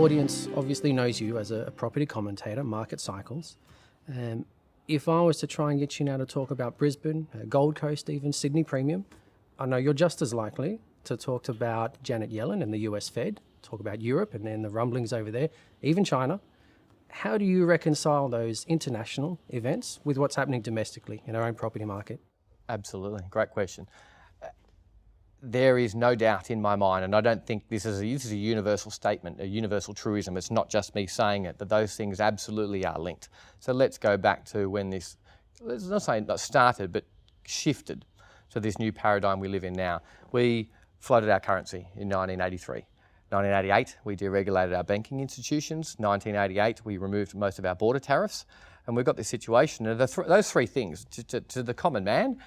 audience obviously knows you as a property commentator, market cycles. If I was to try and get you now to talk about Brisbane, Gold Coast, even Sydney Premium, I know you're just as likely to talk about Janet Yellen and the US Fed, talk about Europe and then the rumblings over there, even China. How do you reconcile those international events with what's happening domestically in our own property market? Absolutely, great question. There is no doubt in my mind, and I don't think this is a universal statement, a universal truism, it's not just me saying it, that those things absolutely are linked. So let's go back to when this, let's not say not started, but shifted to this new paradigm we live in now. We floated our currency in 1983. 1988, we deregulated our banking institutions. 1988, we removed most of our border tariffs. And we've got this situation, and those three things, to the common man,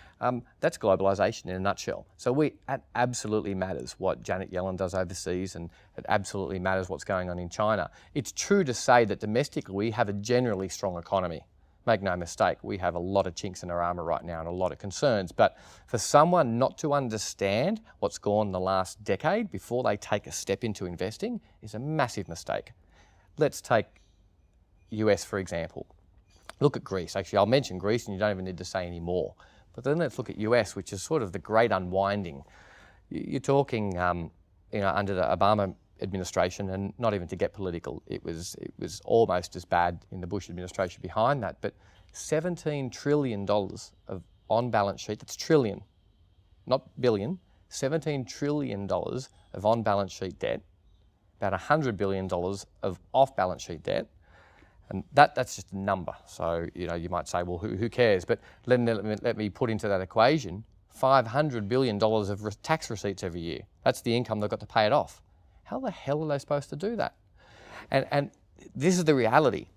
that's globalisation in a nutshell. So it absolutely matters what Janet Yellen does overseas, and it absolutely matters what's going on in China. It's true to say that domestically we have a generally strong economy. Make no mistake, we have a lot of chinks in our armour right now and a lot of concerns. But for someone not to understand what's gone in the last decade before they take a step into investing is a massive mistake. Let's take US, for example. Look at Greece. Actually, I'll mention Greece and you don't even need to say any more. But then let's look at US, which is sort of the great unwinding. You're talking, under the Obama administration, and not even to get political, it was almost as bad in the Bush administration behind that. But $17 trillion of on-balance sheet, that's trillion, not billion, $17 trillion of on-balance sheet debt, about $100 billion of off-balance sheet debt. And that's just a number. So, you might say, well, who cares? But let me put into that equation $500 billion of tax receipts every year. That's the income they've got to pay it off. How the hell are they supposed to do that? And this is the reality.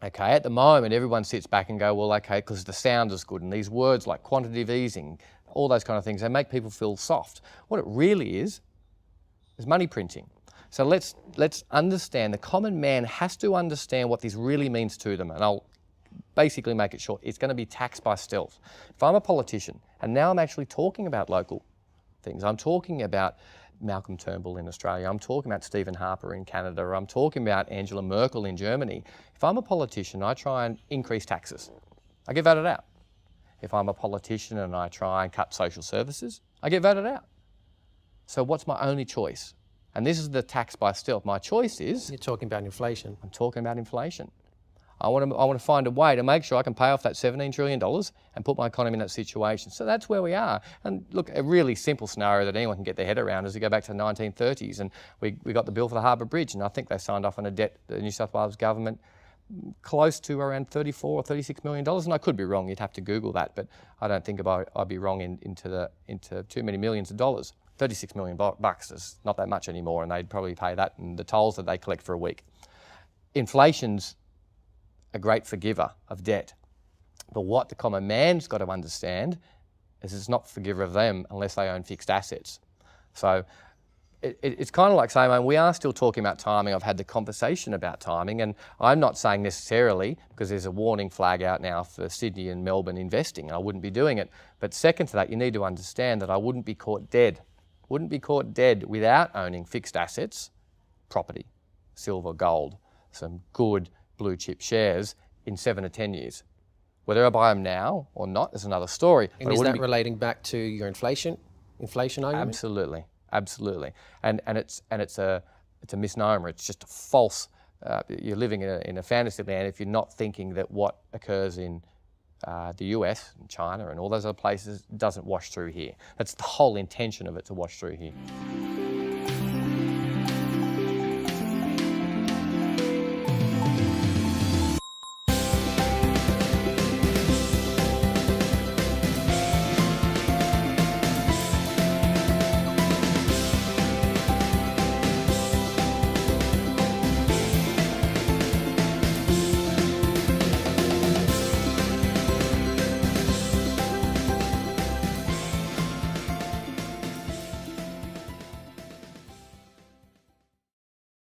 Okay, at the moment, everyone sits back and go, well, okay, because the sound is good. And these words like quantitative easing, all those kind of things, they make people feel soft. What it really is money printing. So let's understand, the common man has to understand what this really means to them. And I'll basically make it short. It's going to be tax by stealth. If I'm a politician, and now I'm actually talking about local things, I'm talking about Malcolm Turnbull in Australia, I'm talking about Stephen Harper in Canada, or I'm talking about Angela Merkel in Germany. If I'm a politician, I try and increase taxes. I get voted out. If I'm a politician and I try and cut social services, I get voted out. So what's my only choice? And this is the tax by stealth. My choice is... You're talking about inflation. I'm talking about inflation. I want to find a way to make sure I can pay off that $17 trillion and put my economy in that situation. So that's where we are. And look, a really simple scenario that anyone can get their head around is to go back to the 1930s, and we got the bill for the Harbour Bridge, and I think they signed off on a debt, the New South Wales government, close to around $34 or $36 million. And I could be wrong, you'd have to Google that, but I don't think I'd be wrong into too many millions of dollars. $36 million bucks is not that much anymore, and they'd probably pay that and the tolls that they collect for a week. Inflation's a great forgiver of debt. But what the common man's got to understand is it's not forgiver of them unless they own fixed assets. So it's kind of like saying, we are still talking about timing. I've had the conversation about timing, and I'm not saying necessarily, because there's a warning flag out now for Sydney and Melbourne investing, and I wouldn't be doing it. But second to that, you need to understand that I wouldn't be caught dead. Wouldn't be caught dead without owning fixed assets, property, silver, gold, some good blue chip shares in 7 to 10 years. Whether I buy them now or not is another story. And is that relating back to your inflation argument? Absolutely, absolutely. And it's a misnomer. It's just a false. You're living in a fantasy land if you're not thinking that what occurs in the US and China and all those other places doesn't wash through here. That's the whole intention of it, to wash through here.